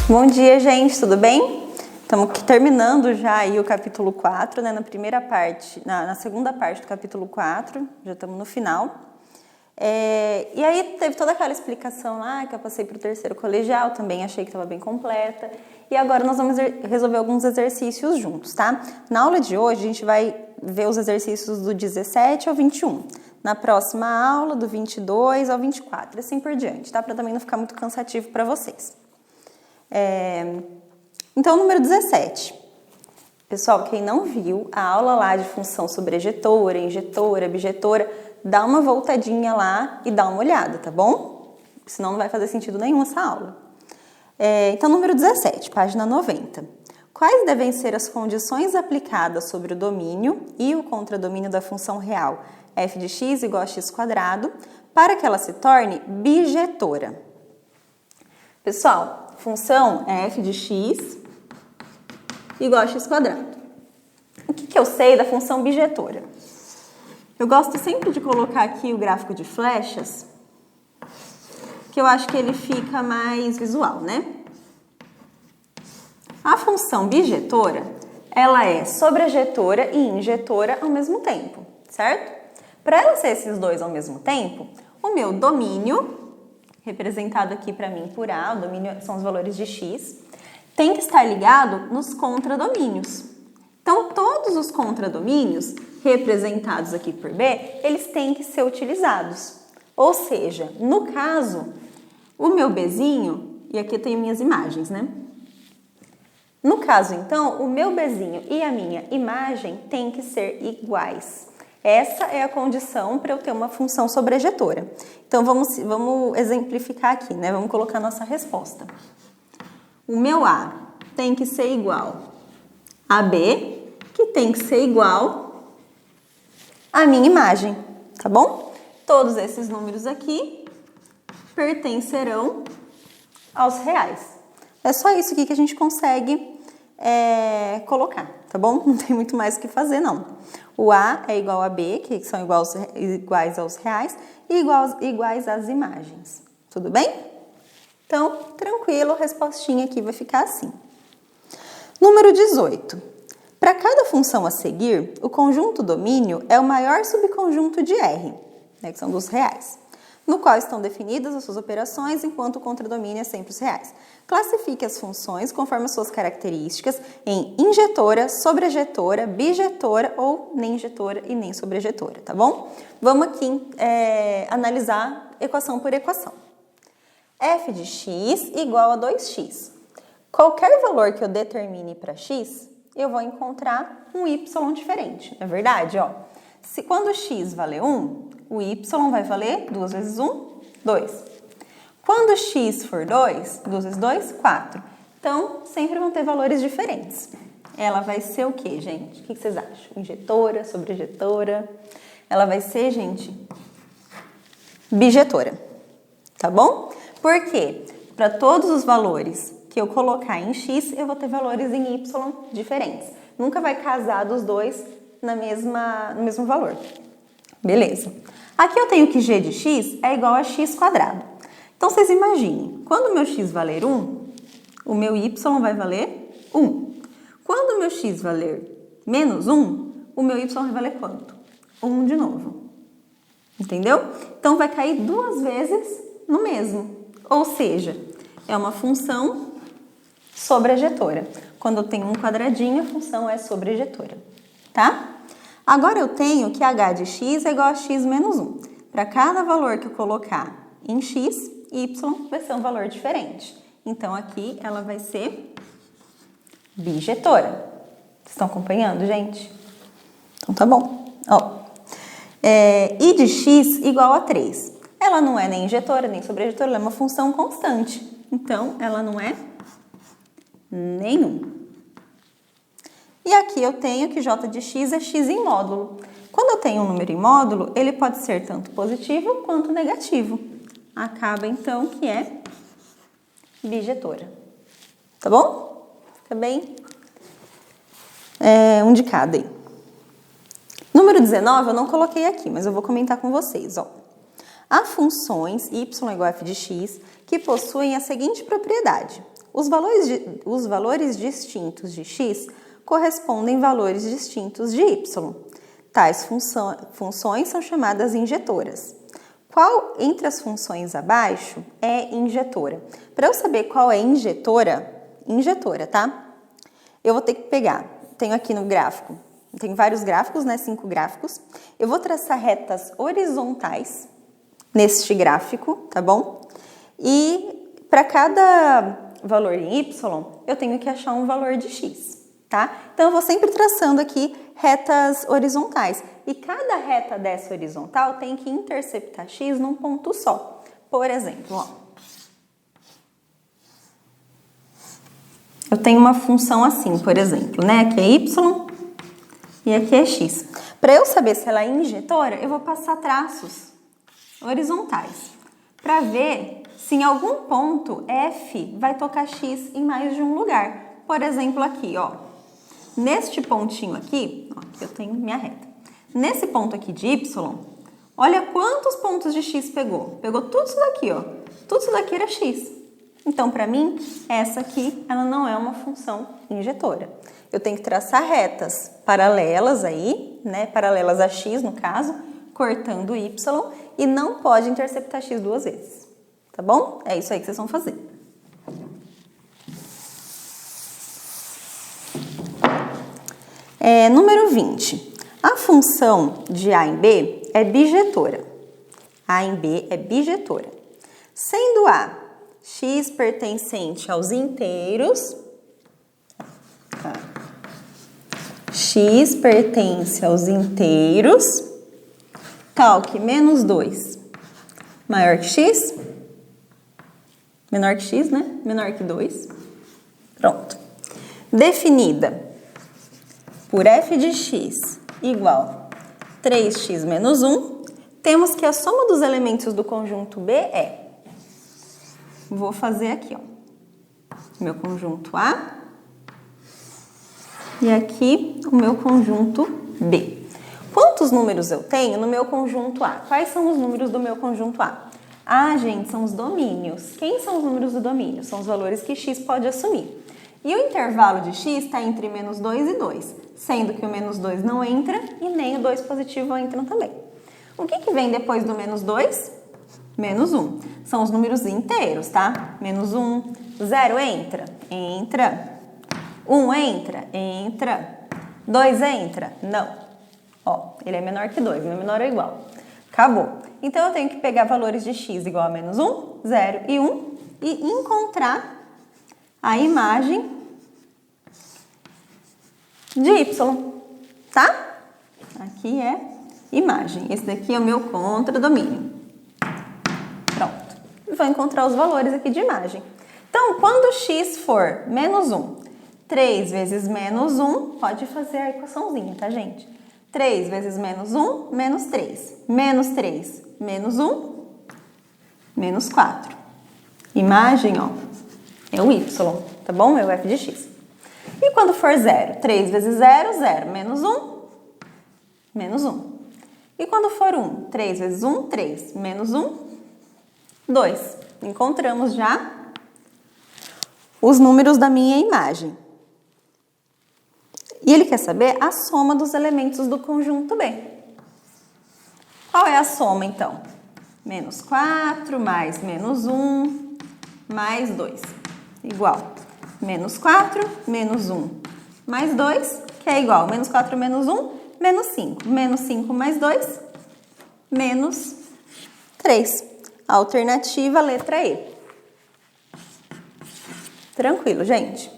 Bom dia, gente, tudo bem? Estamos terminando já aí o capítulo 4, né? Na primeira parte, na segunda parte do capítulo 4, já estamos no final. E aí teve toda aquela explicação lá que eu passei para o terceiro colegial, também achei que estava bem completa. E agora nós vamos resolver alguns exercícios juntos, tá? Na aula de hoje a gente vai ver os exercícios do 17 ao 21. Na próxima aula, do 22 ao 24, assim por diante, tá? Para também não ficar muito cansativo para vocês. Então, número 17. Pessoal, quem não viu a aula lá de função sobre ejetora, injetora, bijetora, dá uma voltadinha lá e dá uma olhada, tá bom? Senão não vai fazer sentido nenhum essa aula. Então, número 17, página 90. Quais devem ser as condições aplicadas sobre o domínio e o contradomínio da função real f de x igual a x quadrado para que ela se torne bijetora? Pessoal, função é f de x igual a x quadrado. O que eu sei da função bijetora? Eu gosto sempre de colocar aqui o gráfico de flechas, que eu acho que ele fica mais visual, né? A função bijetora, ela é sobrejetora e injetora ao mesmo tempo, certo? Para ela ser esses dois ao mesmo tempo, o meu domínio, representado aqui para mim por A, o domínio são os valores de x, tem que estar ligado nos contradomínios. Então, todos os contradomínios representados aqui por B, eles têm que ser utilizados. Ou seja, no caso, o meu Bzinho, e aqui eu tenho minhas imagens, né? No caso, então, o meu Bzinho e a minha imagem têm que ser iguais. Essa é a condição para eu ter uma função sobrejetora. Então, vamos exemplificar aqui, né? Vamos colocar a nossa resposta. O meu A tem que ser igual a B, que tem que ser igual à minha imagem, tá bom? Todos esses números aqui pertencerão aos reais. É só isso aqui que a gente consegue colocar, tá bom? Não tem muito mais o que fazer, não. O A é igual a B, que são iguais aos reais, e iguais às imagens. Tudo bem? Então, tranquilo, a respostinha aqui vai ficar assim. Número 18. Para cada função a seguir, o conjunto domínio é o maior subconjunto de R, né, que são dos reais, no qual estão definidas as suas operações, enquanto o contradomínio é sempre os reais. Classifique as funções conforme as suas características em injetora, sobrejetora, bijetora ou nem injetora e nem sobrejetora, tá bom? Vamos aqui analisar equação por equação. f de x igual a 2x. Qualquer valor que eu determine para x, eu vou encontrar um y diferente, não é verdade? Ó, quando x valer 1, o y vai valer 2 vezes 1, 2. Quando x for 2, 2 vezes 2, 4. Então, sempre vão ter valores diferentes. Ela vai ser o quê, gente? O que vocês acham? Injetora, sobrejetora? Ela vai ser, gente, bijetora, tá bom? Por quê? Para todos os valores que eu colocar em x, eu vou ter valores em y diferentes. Nunca vai casar dos dois no mesmo valor. Beleza. Aqui eu tenho que g de x é igual a x quadrado. Então, vocês imaginem, quando o meu x valer 1, o meu y vai valer 1. Quando o meu x valer menos 1, o meu y vai valer quanto? 1 de novo. Entendeu? Então, vai cair duas vezes no mesmo. Ou seja, é uma função sobrejetora. Quando eu tenho um quadradinho, a função é sobrejetora, tá? Agora eu tenho que h de x é igual a x menos 1. Para cada valor que eu colocar em x, y vai ser um valor diferente. Então, aqui ela vai ser bijetora. Vocês estão acompanhando, gente? Então, tá bom. Ó, I de x igual a 3. Ela não é nem injetora, nem sobrejetora, ela é uma função constante. Então, ela não é nenhum. E aqui eu tenho que j de x é x em módulo. Quando eu tenho um número em módulo, ele pode ser tanto positivo quanto negativo. Acaba, então, que é bijetora. Tá bom? Fica bem um de cada aí. Número 19 eu não coloquei aqui, mas eu vou comentar com vocês, ó. Há funções y igual a f de x que possuem a seguinte propriedade. Os valores distintos de x correspondem a valores distintos de y. Tais funções são chamadas injetoras. Qual entre as funções abaixo é injetora? Para eu saber qual é injetora, tá? Eu vou ter que pegar, tenho aqui no gráfico, tem vários gráficos, né? 5 gráficos. Eu vou traçar retas horizontais neste gráfico, tá bom? E para cada valor em y, eu tenho que achar um valor de x, tá? Então, eu vou sempre traçando aqui retas horizontais. E cada reta dessa horizontal tem que interceptar x num ponto só. Por exemplo, ó, eu tenho uma função assim, por exemplo, né? Aqui é y e aqui é x. Para eu saber se ela é injetora, eu vou passar traços horizontais para ver se em algum ponto f vai tocar x em mais de um lugar. Por exemplo, aqui, ó, neste pontinho aqui, ó, aqui eu tenho minha reta. Nesse ponto aqui de y, olha quantos pontos de x pegou. Pegou tudo isso daqui, ó. Tudo isso daqui era x. Então, para mim, essa aqui, ela não é uma função injetora. Eu tenho que traçar retas paralelas aí, né? Paralelas a x, no caso, cortando y, e não pode interceptar x 2 vezes. Tá bom? É isso aí que vocês vão fazer. Número 20. A função de a em b é bijetora. A em b é bijetora. Sendo a x pertencente aos inteiros, x pertence aos inteiros, tal que menos 2 maior que x, menor que x, né? Menor que 2. Pronto. Definida por f de x igual 3x menos 1, temos que a soma dos elementos do conjunto B é, vou fazer aqui, ó, meu conjunto A e aqui o meu conjunto B. Quantos números eu tenho no meu conjunto A? Quais são os números do meu conjunto A? Ah, gente, são os domínios. Quem são os números do domínio? São os valores que x pode assumir. E o intervalo de x está entre menos 2 e 2, sendo que o menos 2 não entra e nem o 2 positivo entram também. O que vem depois do menos 2? Menos 1. São os números inteiros, tá? Menos 1, 0 entra? Entra. 1 entra? Entra. 2 entra? Não. Ó, ele é menor que 2, não é menor ou igual. Acabou. Então, eu tenho que pegar valores de x igual a menos 1, 0 e 1 e encontrar a imagem de y, tá? Aqui é imagem. Esse daqui é o meu contradomínio. Pronto. Vou encontrar os valores aqui de imagem. Então, quando x for menos 1, 3 vezes menos 1, pode fazer a equaçãozinha, tá, gente? 3 vezes menos 1, menos 3. Menos 3, menos 1, menos 4. Imagem, ó, é o y, tá bom? É o f de x. E quando for 0? 3 vezes 0, 0. Menos 1, menos 1. E quando for 1? 3 vezes 1, 3. Menos 1, 2. Encontramos já os números da minha imagem. E ele quer saber a soma dos elementos do conjunto B. Qual é a soma, então? Menos 4 mais menos 1 mais 2. Igual menos 4, menos 1 mais 2, que é igual menos 4 menos 1, menos 5. Menos 5 mais 2, menos 3. Alternativa, letra E. Tranquilo, gente?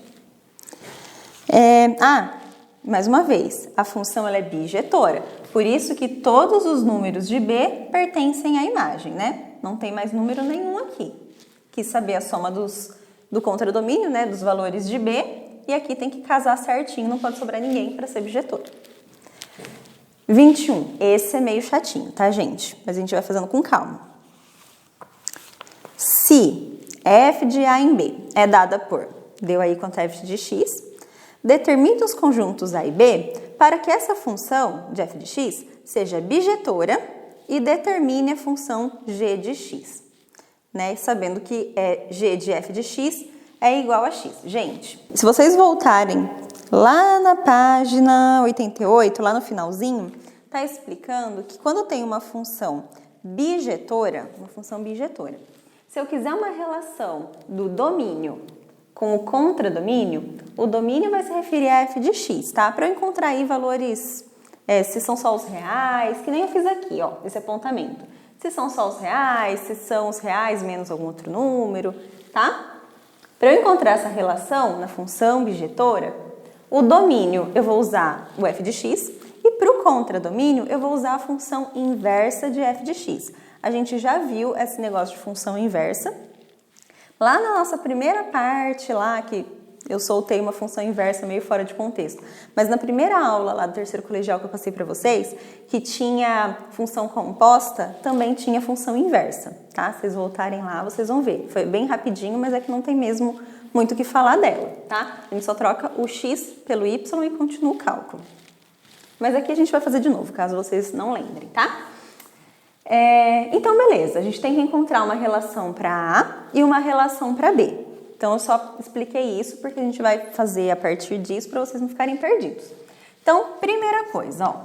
Mais uma vez, a função ela é bijetora. Por isso que todos os números de B pertencem à imagem, né? Não tem mais número nenhum aqui. Quis saber a soma do contradomínio, né? Dos valores de B. E aqui tem que casar certinho, não pode sobrar ninguém para ser bijetora. 21. Esse é meio chatinho, tá, gente? Mas a gente vai fazendo com calma. Se f de A em B é dada por, deu aí quanto é f de x, determine os conjuntos A e B para que essa função de f de x seja bijetora e determine a função g de x. Né? Sabendo que g de f de x é igual a x. Gente, se vocês voltarem lá na página 88, lá no finalzinho, tá explicando que quando eu tenho uma função bijetora, se eu quiser uma relação do domínio com o contradomínio, o domínio vai se referir a f de x, tá? Para eu encontrar aí valores, se são só os reais, que nem eu fiz aqui, ó, esse apontamento. Se são só os reais, se são os reais menos algum outro número, tá? Para eu encontrar essa relação na função bijetora, o domínio eu vou usar o f de x e para o contradomínio eu vou usar a função inversa de f de x. A gente já viu esse negócio de função inversa. Lá na nossa primeira parte, lá que eu soltei uma função inversa meio fora de contexto, mas na primeira aula lá do terceiro colegial que eu passei para vocês, que tinha função composta, também tinha função inversa, tá? Se vocês voltarem lá, vocês vão ver. Foi bem rapidinho, mas é que não tem mesmo muito o que falar dela, tá? A gente só troca o x pelo y e continua o cálculo. Mas aqui a gente vai fazer de novo, caso vocês não lembrem, tá? Então, beleza, a gente tem que encontrar uma relação para A e uma relação para B. Então, eu só expliquei isso porque a gente vai fazer a partir disso para vocês não ficarem perdidos. Então, primeira coisa, ó.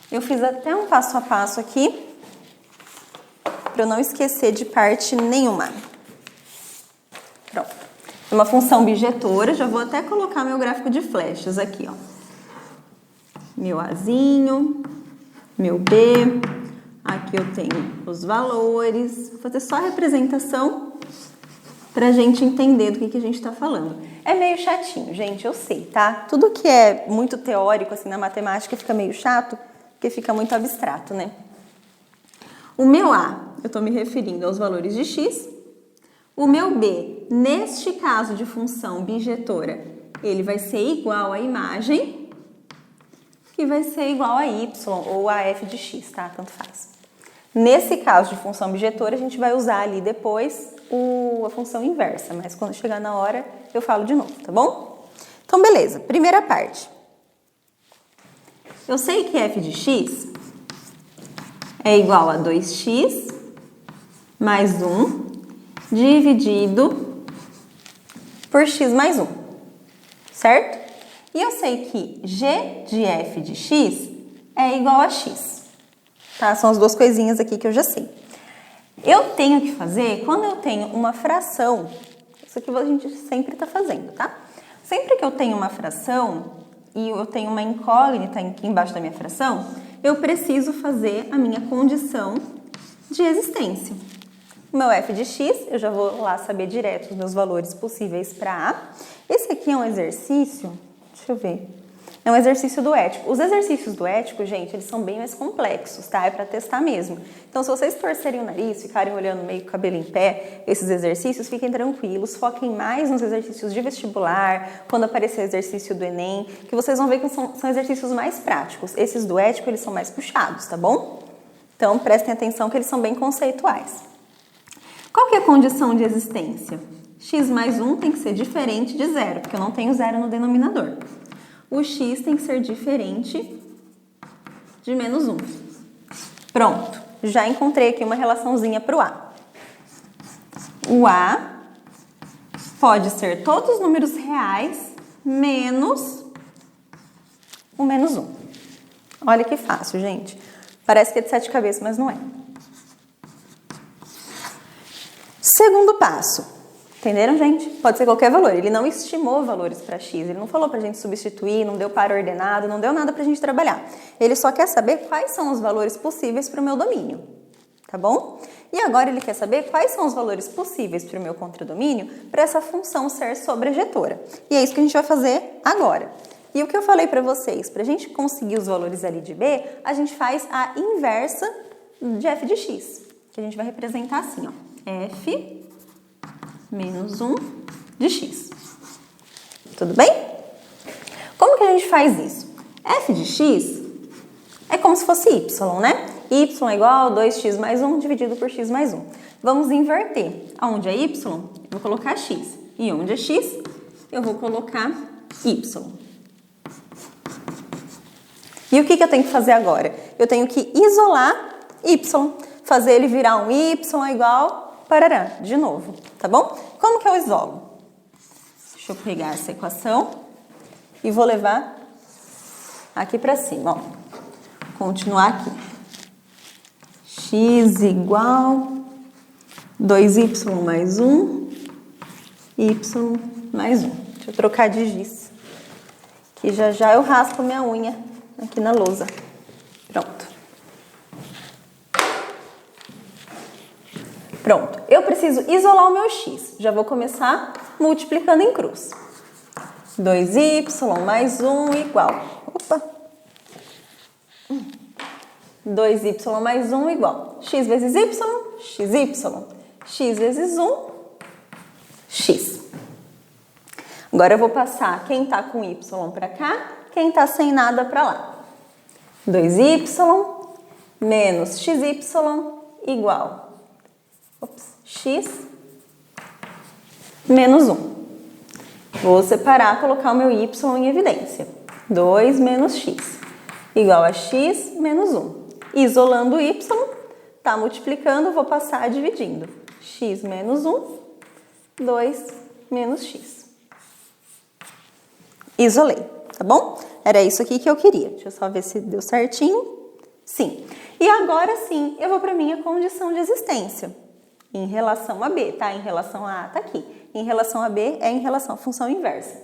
Eu fiz até um passo a passo aqui para eu não esquecer de parte nenhuma. Pronto. É uma função bijetora, já vou até colocar meu gráfico de flechas aqui, ó. Meu Azinho, meu B... Aqui eu tenho os valores, vou fazer só a representação pra gente entender do que a gente está falando. É meio chatinho, gente, eu sei, tá? Tudo que é muito teórico, assim, na matemática fica meio chato, porque fica muito abstrato, né? O meu A, eu tô me referindo aos valores de x. O meu B, neste caso de função bijetora, ele vai ser igual à imagem, que vai ser igual a y ou a f de x, tá? Tanto faz. Nesse caso de função bijetora, a gente vai usar ali depois a função inversa, mas quando chegar na hora eu falo de novo, tá bom? Então, beleza. Primeira parte. Eu sei que f de x é igual a 2x mais 1 dividido por x mais 1, certo? E eu sei que g de f de x é igual a x. Tá? São as duas coisinhas aqui que eu já sei. Eu tenho que fazer, quando eu tenho uma fração, isso aqui a gente sempre está fazendo, tá? Sempre que eu tenho uma fração e eu tenho uma incógnita aqui embaixo da minha fração, eu preciso fazer a minha condição de existência. O meu f de x, eu já vou lá saber direto os meus valores possíveis para A. Esse aqui é um exercício, deixa eu ver... É um exercício do ético. Os exercícios do ético, gente, eles são bem mais complexos, tá? É para testar mesmo. Então, se vocês torcerem o nariz, ficarem olhando meio com o cabelo em pé, esses exercícios, fiquem tranquilos, foquem mais nos exercícios de vestibular, quando aparecer o exercício do Enem, que vocês vão ver que são exercícios mais práticos. Esses do ético, eles são mais puxados, tá bom? Então, prestem atenção que eles são bem conceituais. Qual que é a condição de existência? X mais 1 tem que ser diferente de zero, porque eu não tenho zero no denominador. O x tem que ser diferente de menos 1. Pronto, já encontrei aqui uma relaçãozinha para o A. O A pode ser todos os números reais menos o menos 1. Olha que fácil, gente. Parece que é de 7 cabeças, mas não é. Segundo passo. Entenderam, gente? Pode ser qualquer valor. Ele não estimou valores para x, ele não falou para a gente substituir, não deu par ordenado, não deu nada para a gente trabalhar. Ele só quer saber quais são os valores possíveis para o meu domínio, tá bom? E agora ele quer saber quais são os valores possíveis para o meu contradomínio para essa função ser sobrejetora. E é isso que a gente vai fazer agora. E o que eu falei para vocês, para a gente conseguir os valores ali de b, a gente faz a inversa de f de x, que a gente vai representar assim, ó, f menos 1 de x. Tudo bem? Como que a gente faz isso? F de x é como se fosse y, né? Y é igual a 2x mais 1 dividido por x mais 1. Vamos inverter. Onde é y, eu vou colocar x. E onde é x, eu vou colocar y. E o que eu tenho que fazer agora? Eu tenho que isolar y. Fazer ele virar um y igual... Parará, de novo, tá bom? como que eu isolo? Deixa eu pegar essa equação e vou levar aqui para cima, ó. Continuar aqui. X igual 2y mais 1, y mais 1. Deixa eu trocar de giz, que já já eu raspo minha unha aqui na lousa. Pronto. Pronto. Eu preciso isolar o meu x. Já vou começar multiplicando em cruz. 2y mais 1 igual... Opa! 2y mais 1 igual x vezes y, xy. X vezes 1, x. Agora eu vou passar quem tá com y para cá, quem tá sem nada para lá. 2y menos xy igual x menos 1. Vou separar, colocar o meu y em evidência. 2 menos x igual a x menos 1. Isolando o y, tá multiplicando, vou passar dividindo. X menos 1, 2 menos x. Isolei, tá bom? Era isso aqui que eu queria. Deixa eu só ver se deu certinho. Sim. E agora sim, eu vou para minha condição de existência. Em relação a b, tá? Em relação a a tá aqui. Em relação a b é em relação à função inversa.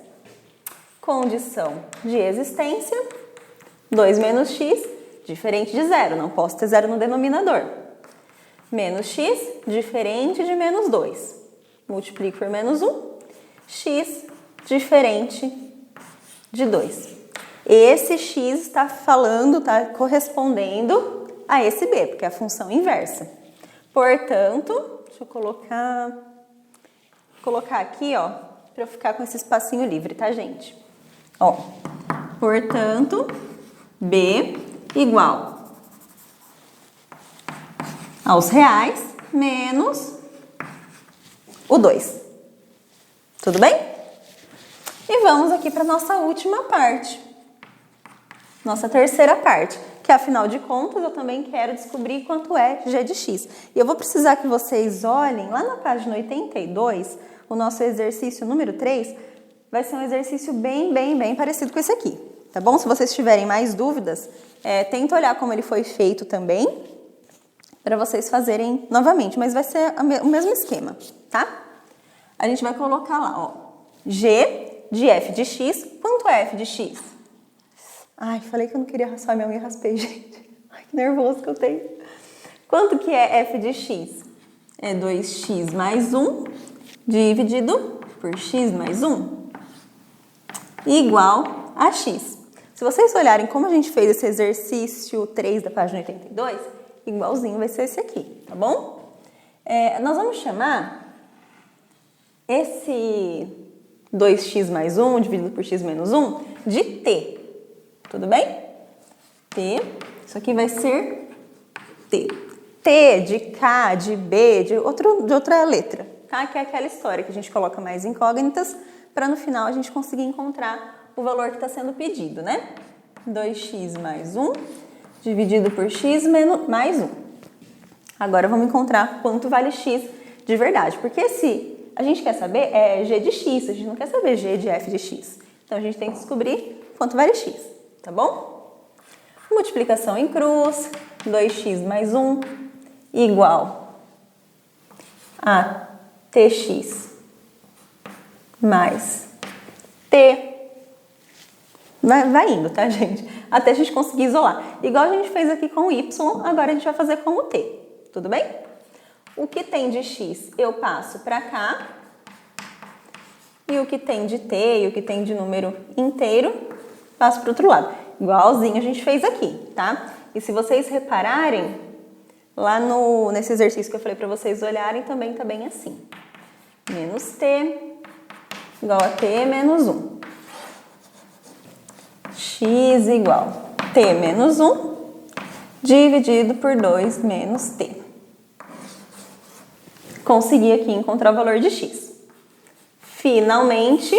Condição de existência, 2 menos x, diferente de zero, não posso ter zero no denominador. Menos x, diferente de menos 2. Multiplico por menos 1, x, diferente de 2. Esse x está falando, está correspondendo a esse b, porque é a função inversa. Portanto, deixa eu colocar aqui, ó, para eu ficar com esse espacinho livre, tá, gente? Ó, portanto, b igual aos reais menos o 2. Tudo bem? E vamos aqui para nossa última parte. Nossa terceira parte, que afinal de contas eu também quero descobrir quanto é g de x. E eu vou precisar que vocês olhem lá na página 82, o nosso exercício número 3, vai ser um exercício bem parecido com esse aqui, tá bom? Se vocês tiverem mais dúvidas, tenta olhar como ele foi feito também, para vocês fazerem novamente, mas vai ser o mesmo esquema, tá? A gente vai colocar lá, ó, g de f de x, quanto é f de x? Ai, falei que eu não queria raspar minha unha, raspei, gente. Ai, que nervoso que eu tenho. Quanto que é f de x? É 2x mais 1 dividido por x mais 1 igual a x. Se vocês olharem como a gente fez esse exercício 3 da página 82, igualzinho vai ser esse aqui, tá bom? Nós vamos chamar esse 2x mais 1 dividido por x menos 1 de t. Tudo bem? T, isso aqui vai ser T. T de K, de B, de outra letra, tá? Que é aquela história que a gente coloca mais incógnitas para no final a gente conseguir encontrar o valor que está sendo pedido, né? 2x mais 1 dividido por x mais 1. Agora vamos encontrar quanto vale x de verdade, porque se a gente quer saber é g de x, a gente não quer saber g de f de x. Então a gente tem que descobrir quanto vale x. Tá bom? Multiplicação em cruz, 2x mais 1 igual a tx mais t. Vai indo, tá, gente? Até a gente conseguir isolar. Igual a gente fez aqui com o y, agora a gente vai fazer com o t. Tudo bem? O que tem de x eu passo para cá. E o que tem de t e o que tem de número inteiro, passo para o outro lado. Igualzinho a gente fez aqui, tá? E se vocês repararem, lá nesse exercício que eu falei para vocês olharem, também tá bem assim. Menos t igual a t menos 1. X igual a t menos 1 dividido por 2 menos t. Consegui aqui encontrar o valor de x. Finalmente,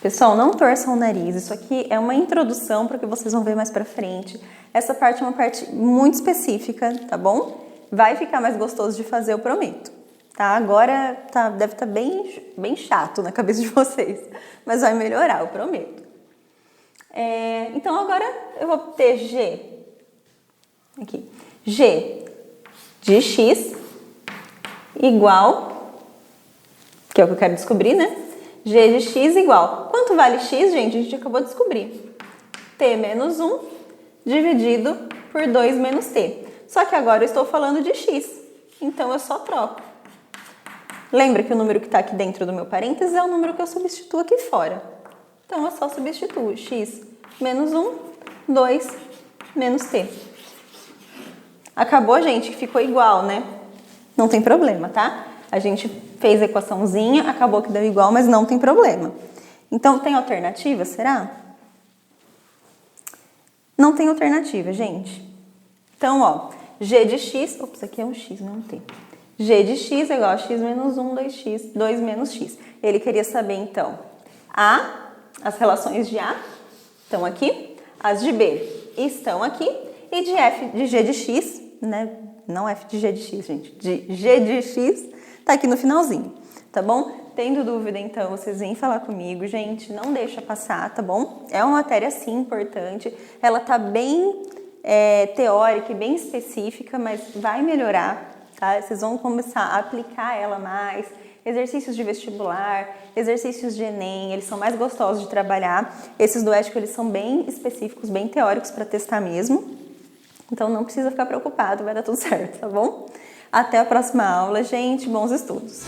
pessoal, não torçam o nariz, isso aqui é uma introdução para que vocês vão ver mais pra frente. Essa parte é uma parte muito específica, tá bom? Vai ficar mais gostoso de fazer, eu prometo. tá? Agora deve estar bem chato na cabeça de vocês, mas vai melhorar, eu prometo. Então agora eu vou ter G, aqui, G de x igual, que é o que eu quero descobrir, né? G de x igual, quanto vale x, gente? A gente acabou de descobrir. T menos 1 dividido por 2 menos t. Só que agora eu estou falando de x, então eu só troco. Lembra que o número que está aqui dentro do meu parênteses é o número que eu substituo aqui fora. Então eu só substituo x menos 1, 2 menos t. Acabou, gente? Ficou igual, né? Não tem problema, tá? A gente fez a equaçãozinha, acabou que deu igual, mas não tem problema. Então, tem alternativa, será? Não tem alternativa, gente. Então, ó, g de x... Ops, aqui é um x, não é um t. G de x é igual a x menos 1, 2x, 2 menos x. Ele queria saber, então, as relações de A estão aqui, as de B estão aqui, e de f de g de x, né? Não f de g de x, gente, de g de x, tá aqui no finalzinho, tá bom? Tendo dúvida, então, vocês vêm falar comigo, gente, não deixa passar, tá bom? É uma matéria, sim, importante, ela tá bem teórica e bem específica, mas vai melhorar, tá? Vocês vão começar a aplicar ela mais, exercícios de vestibular, exercícios de Enem, eles são mais gostosos de trabalhar. Esses do ético, eles são bem específicos, bem teóricos para testar mesmo. Então não precisa ficar preocupado, vai dar tudo certo, tá bom? Até a próxima aula, gente. Bons estudos!